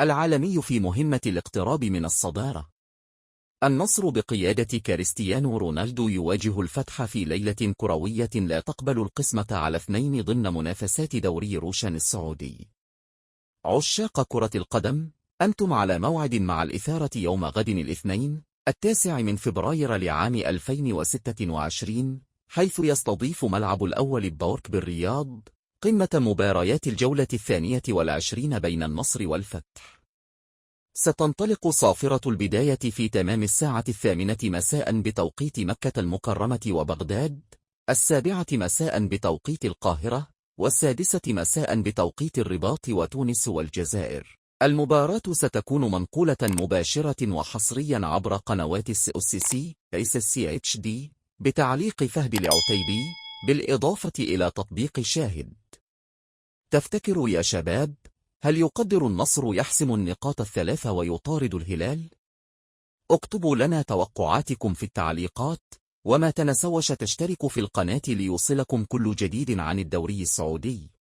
العالمي في مهمة الاقتراب من الصدارة. النصر بقيادة كريستيانو رونالدو يواجه الفتح في ليلة كروية لا تقبل القسمة على 2 ضمن منافسات دوري روشان السعودي. عشاق كرة القدم، أنتم على موعد مع الإثارة يوم غد الاثنين 9 فبراير لعام 2026، حيث يستضيف ملعب الأول ببورك بالرياض قمة مباريات الجولة 22 بين النصر والفتح. ستنطلق صافرة البداية في تمام 8:00 مساء بتوقيت مكة المكرمة وبغداد، 7:00 مساء بتوقيت القاهرة، 6:00 مساء بتوقيت الرباط وتونس والجزائر. المباراة ستكون منقولة مباشرة وحصريا عبر قنوات السي SCHD بتعليق فهد العتيبي، بالإضافة إلى تطبيق شاهد. تفتكروا يا شباب، هل يقدر النصر يحسم النقاط ال3 ويطارد الهلال؟ اكتبوا لنا توقعاتكم في التعليقات، وما تنسوش تشتركوا في القناة ليوصلكم كل جديد عن الدوري السعودي.